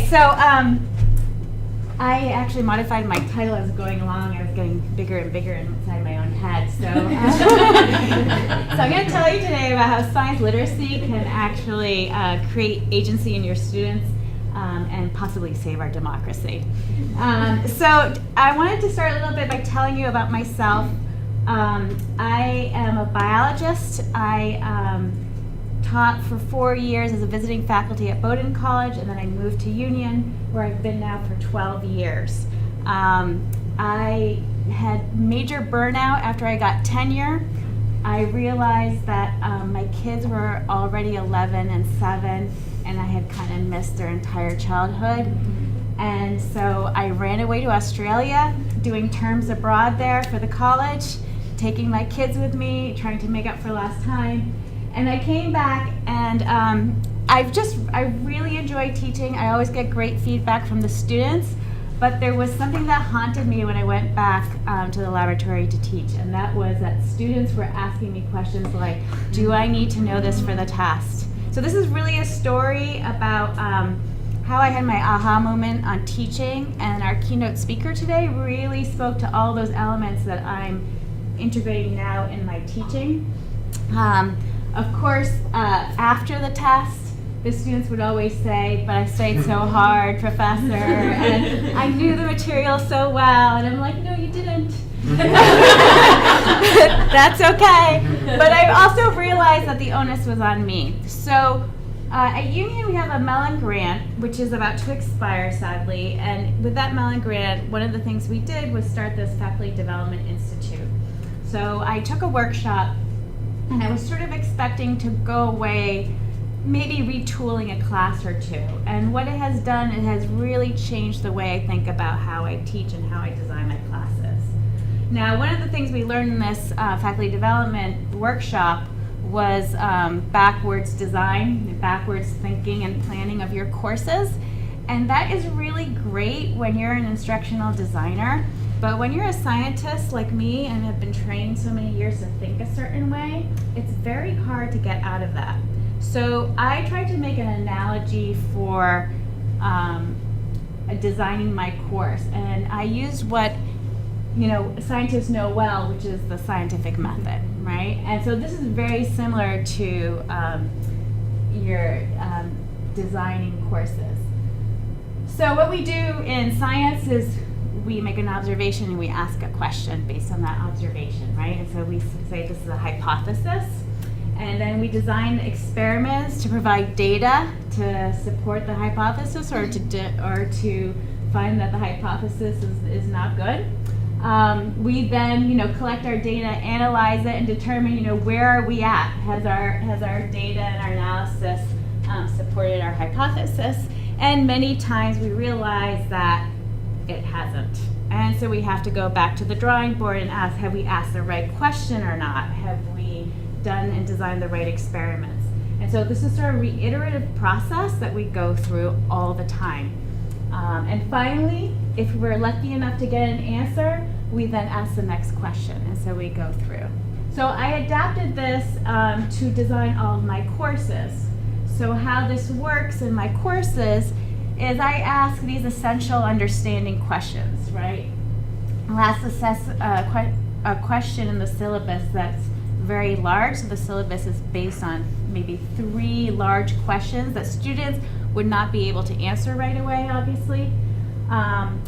So I actually modified my title as going along. I was getting bigger and bigger inside my own head. So, so I'm going to tell you today about how science literacy can actually create agency in your students and possibly save our democracy. So I wanted to start a little bit by telling you about myself. I am a biologist. I taught for 4 years as a visiting faculty at Bowdoin College, and then I moved to Union, where I've been now for 12 years. I had major burnout after I got tenure. I realized that my kids were already 11 and 7, and I had kind of missed their entire childhood. And so I ran away to Australia, doing terms abroad there for the college, taking my kids with me, trying to make up for lost time. And I came back, and I really enjoy teaching. I always get great feedback from the students, but there was something that haunted me when I went back to the laboratory to teach, and that was that students were asking me questions like, do I need to know this for the test? So this is really a story about how I had my aha moment on teaching, and our keynote speaker today really spoke to all those elements that I'm integrating now in my teaching. Of course, after the test, the students would always say, but I studied so hard, professor, and I knew the material so well, and I'm like, no, you didn't. That's okay. But I also realized that the onus was on me. So at Union, we have a Mellon grant, which is about to expire, sadly, and with that Mellon grant, one of the things we did was start this Faculty Development Institute. So I took a workshop, and I was sort of expecting to go away maybe retooling a class or two. And what it has done, it has really changed the way I think about how I teach and how I design my classes. Now, one of the things we learned in this faculty development workshop was backwards design, backwards thinking and planning of your courses. And that is really great when you're an instructional designer. But when you're a scientist like me and have been trained so many years to think a certain way, it's very hard to get out of that. So I tried to make an analogy for designing my course, and I used what scientists know well, which is the scientific method, right? And so this is very similar to your designing courses. So what we do in science is we make an observation and we ask a question based on that observation, right? And so we say this is a hypothesis, and then we design experiments to provide data to support the hypothesis or to find that the hypothesis is not good. We then collect our data, analyze it, and determine where are we at? Has our data and our analysis supported our hypothesis? And many times we realize that it hasn't. And so we have to go back to the drawing board and ask, have we asked the right question or not? Have we done and designed the right experiments? And so this is sort of a reiterative process that we go through all the time. And finally, if we're lucky enough to get an answer, we then ask the next question, and so we go through. So I adapted this to design all of my courses. So how this works in my courses is I ask these essential understanding questions, right? I'll ask a question in the syllabus that's very large. So the syllabus is based on maybe 3 large questions that students would not be able to answer right away, obviously.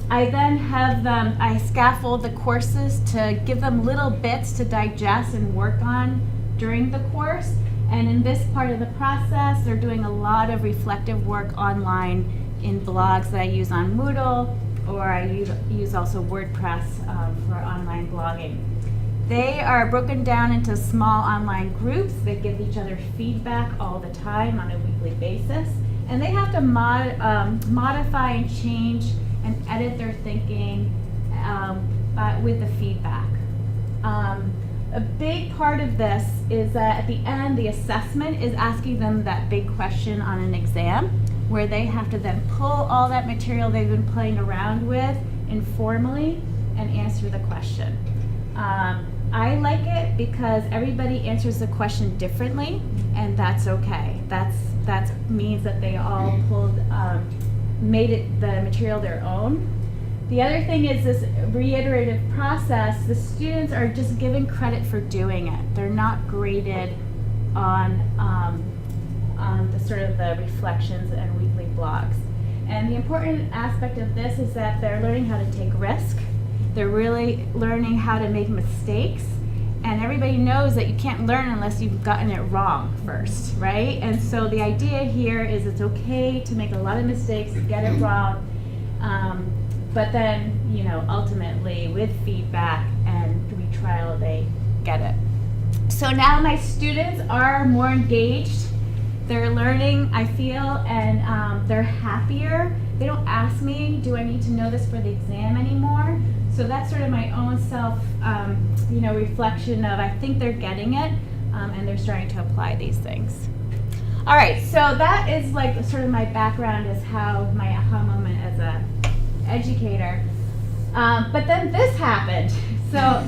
I then have them, I scaffold the courses to give them little bits to digest and work on during the course. And in this part of the process, they're doing a lot of reflective work online in blogs that I use on Moodle, or I use also WordPress for online blogging. They are broken down into small online groups that give each other feedback all the time on a weekly basis. And they have to modify and change and edit their thinking with the feedback. A big part of this is that at the end, the assessment is asking them that big question on an exam, where they have to then pull all that material they've been playing around with informally and answer the question. I like it because everybody answers the question differently, and that's okay. That means that they all pulled made the material their own. The other thing is this reiterative process. The students are just given credit for doing it. They're not graded on the sort of the reflections and weekly blogs. And the important aspect of this is that they're learning how to take risk. They're really learning how to make mistakes. And everybody knows that you can't learn unless you've gotten it wrong first, right? And so the idea here is it's okay to make a lot of mistakes, get it wrong, but then, you know, ultimately with feedback and retrial, they get it. So now my students are more engaged. They're learning, I feel, and they're happier. They don't ask me, do I need to know this for the exam anymore? So that's sort of my own self, you know, reflection of I think they're getting it, and they're starting to apply these things. All right, so that is like sort of my background as how my aha moment as a educator. But then this happened. So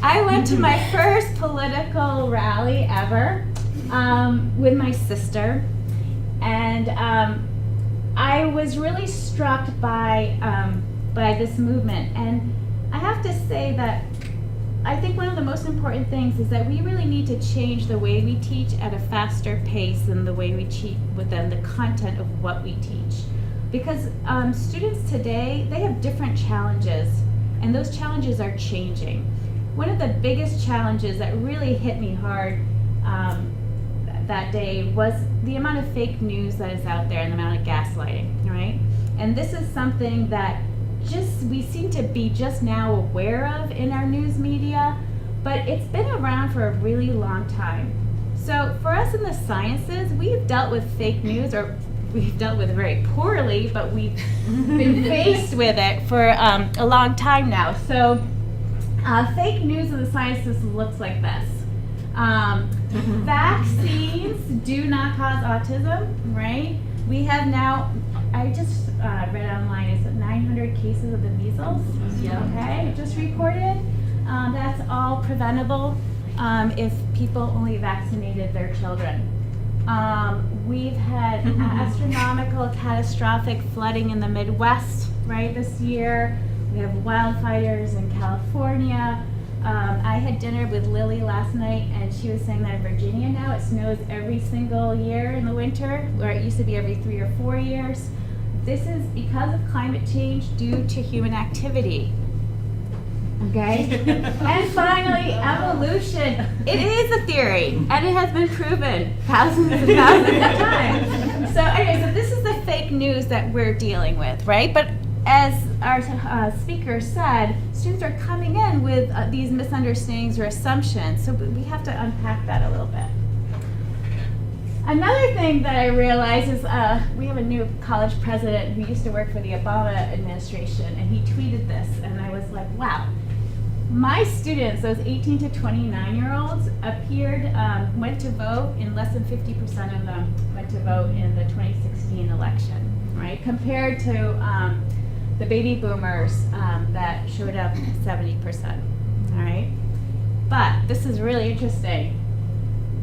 I went to my first political rally ever with my sister, and I was really struck by this movement. And I have to say that I think one of the most important things is that we really need to change the way we teach at a faster pace than the way we teach within the content of what we teach. Because students today, they have different challenges, and those challenges are changing. One of the biggest challenges that really hit me hard that day was the amount of fake news that is out there and the amount of gaslighting, right? And this is something that we seem to be just now aware of in our news media, but it's been around for a really long time. So for us in the sciences, we've dealt with fake news, or we've dealt with it very poorly, but we've been faced with it for a long time now. So fake news in the sciences looks like this. Vaccines do not cause autism, right? We have now, I just read online, is it 900 cases of the measles? Yeah. Okay, just reported. That's all preventable if people only vaccinated their children. We've had astronomical, catastrophic flooding in the Midwest, right, this year. We have wildfires in California. I had dinner with Lily last night, and she was saying that in Virginia now it snows every single year in the winter, where it used to be every 3 or 4 years. This is because of climate change due to human activity. Okay? And finally, evolution. It is a theory, and it has been proven thousands and thousands of times. So anyway, so this is the fake news that we're dealing with, right? But as our speaker said, students are coming in with these misunderstandings or assumptions, so we have to unpack that a little bit. Another thing that I realized is we have a new college president who used to work for the Obama administration, and he tweeted this, and I was like, wow. My students, those 18 to 29-year-olds, went to vote, and less than 50% of them went to vote in the 2016 election, right? Compared to the baby boomers that showed up 70%, all right? But this is really interesting.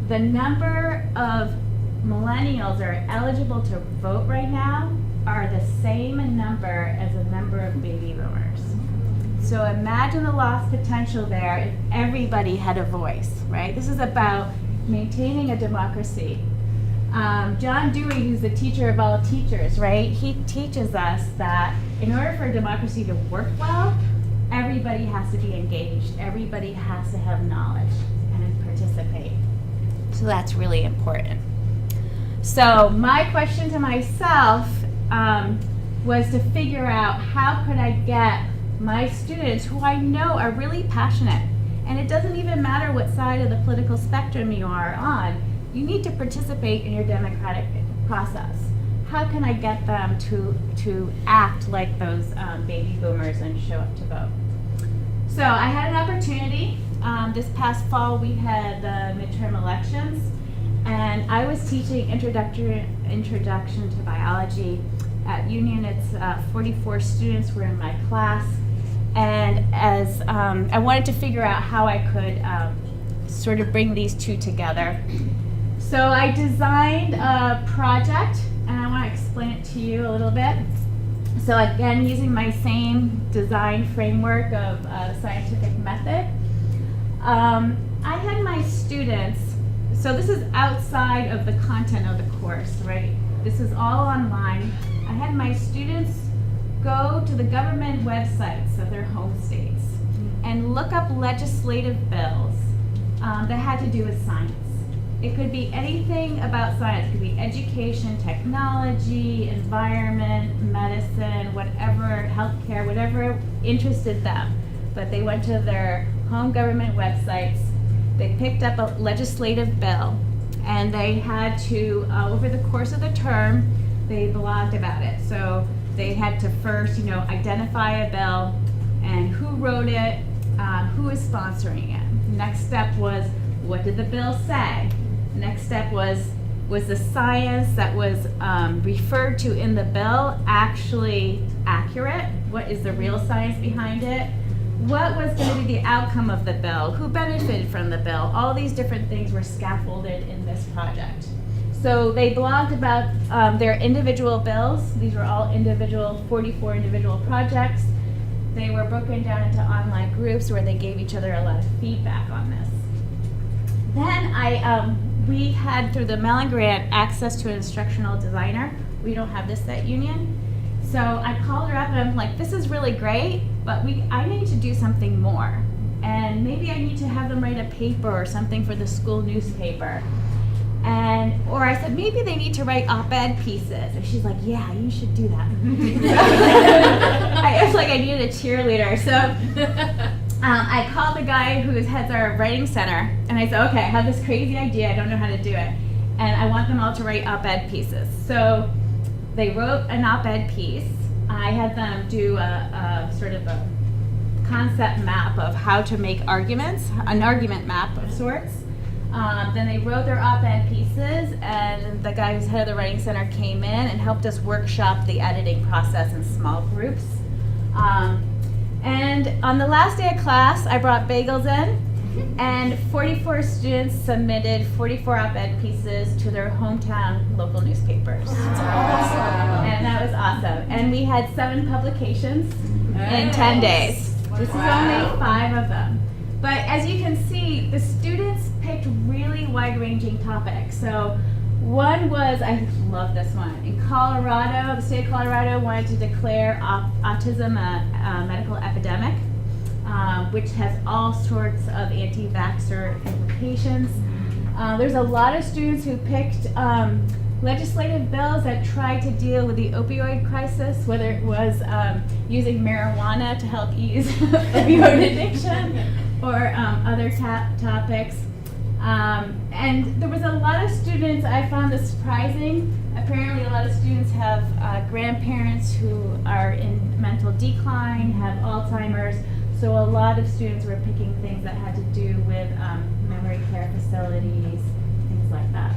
The number of millennials that are eligible to vote right now are the same number as the number of baby boomers. So imagine the lost potential there if everybody had a voice, right? This is about maintaining a democracy. John Dewey, who's the teacher of all teachers, right? He teaches us that in order for a democracy to work well, everybody has to be engaged. Everybody has to have knowledge and participate. So that's really important. So my question to myself was to figure out how could I get my students, who I know are really passionate, and it doesn't even matter what side of the political spectrum you are on, you need to participate in your democratic process. How can I get them to act like those baby boomers and show up to vote? So I had an opportunity. This past fall we had the midterm elections, and I was teaching introduction to biology at Union. It's 44 students were in my class, and as I wanted to figure out how I could sort of bring these two together. So I designed a project, and I want to explain it to you a little bit. So again, using my same design framework of scientific method, I had my students, so this is outside of the content of the course, right? This is all online. I had my students go to the government websites of their home states and look up legislative bills that had to do with science. It could be anything about science. It could be education, technology, environment, medicine, whatever, healthcare, whatever interested them. But they went to their home government websites, they picked up a legislative bill, and they had to, over the course of the term, they blogged about it. So they had to first, identify a bill and who wrote it, who is sponsoring it. Next step was, what did the bill say? Next step was the science that was referred to in the bill actually accurate? What is the real science behind it? What was going to be the outcome of the bill? Who benefited from the bill? All these different things were scaffolded in this project. So they blogged about their individual bills. These were all 44 individual projects. They were broken down into online groups where they gave each other a lot of feedback on this. Then we had, through the Mellon Grant, access to an instructional designer. We don't have this at Union. So I called her up and I'm like, this is really great, but I need to do something more. And maybe I need to have them write a paper or something for the school newspaper. Or I said, maybe they need to write op-ed pieces. And she's like, yeah, you should do that. I felt like I needed a cheerleader. So I called the guy who heads our writing center, and I said, okay, I have this crazy idea. I don't know how to do it. And I want them all to write op-ed pieces. So they wrote an op-ed piece. I had them do a sort of a concept map of how to make arguments, an argument map of sorts. Then they wrote their op-ed pieces, and the guy who's head of the writing center came in and helped us workshop the editing process in small groups. And on the last day of class, I brought bagels in, and 44 students submitted 44 op-ed pieces to their hometown local newspapers. That's awesome. And that was awesome. And we had 7 publications in 10 days. This is only 5 of them. But as you can see, the students picked really wide-ranging topics. So one was, I love this one. In Colorado, the state of Colorado wanted to declare autism a medical epidemic, which has all sorts of anti-vaxxer implications. There's a lot of students who picked legislative bills that tried to deal with the opioid crisis, whether it was using marijuana to help ease opioid addiction, or other topics. And there was a lot of students, I found this surprising. Apparently a lot of students have grandparents who are in mental decline, have Alzheimer's, so a lot of students were picking things that had to do with memory care facilities, things like that.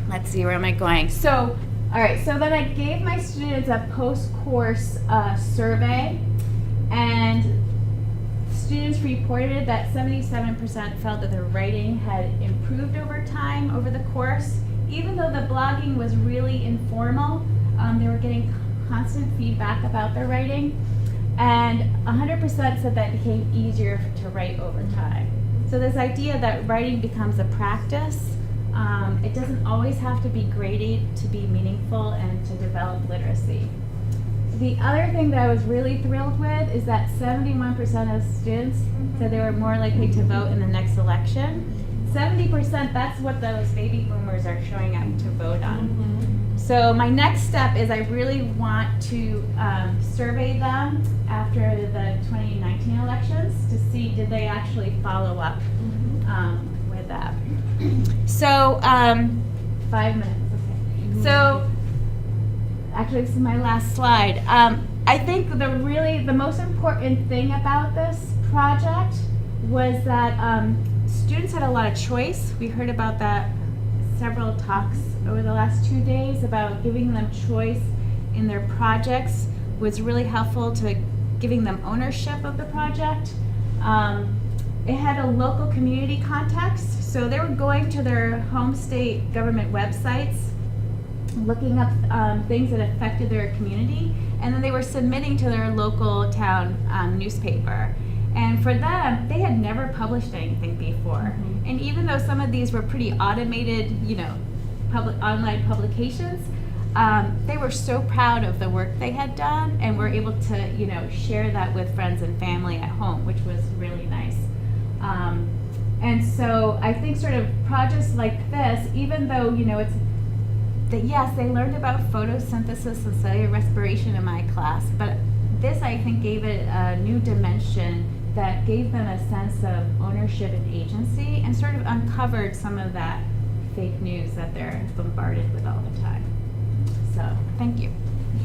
Let's see, where am I going? So, all right, so then I gave my students a post-course survey, and students reported that 77% felt that their writing had improved over time, over the course. Even though the blogging was really informal, they were getting constant feedback about their writing. And 100% said that it became easier to write over time. So this idea that writing becomes a practice, it doesn't always have to be graded to be meaningful and to develop literacy. The other thing that I was really thrilled with is that 71% of students said they were more likely to vote in the next election. 70%, that's what those baby boomers are showing up to vote on. So my next step is I really want to survey them after the 2019 elections to see did they actually follow up with that. So 5 minutes, okay. So actually, this is my last slide. I think the most important thing about this project was that students had a lot of choice. We heard about that several talks over the last 2 days about giving them choice in their projects was really helpful to giving them ownership of the project. It had a local community context, so they were going to their home state government websites looking up things that affected their community, and then they were submitting to their local town newspaper. And for them, they had never published anything before. Mm-hmm. And even though some of these were pretty automated, online publications, they were so proud of the work they had done, and were able to, share that with friends and family at home, which was really nice. And so I think sort of projects like this, even though, it's that, yes, they learned about photosynthesis and cellular respiration in my class, but this, I think, gave it a new dimension that gave them a sense of ownership and agency, and sort of uncovered some of that fake news that they're bombarded with all the time. So, thank you.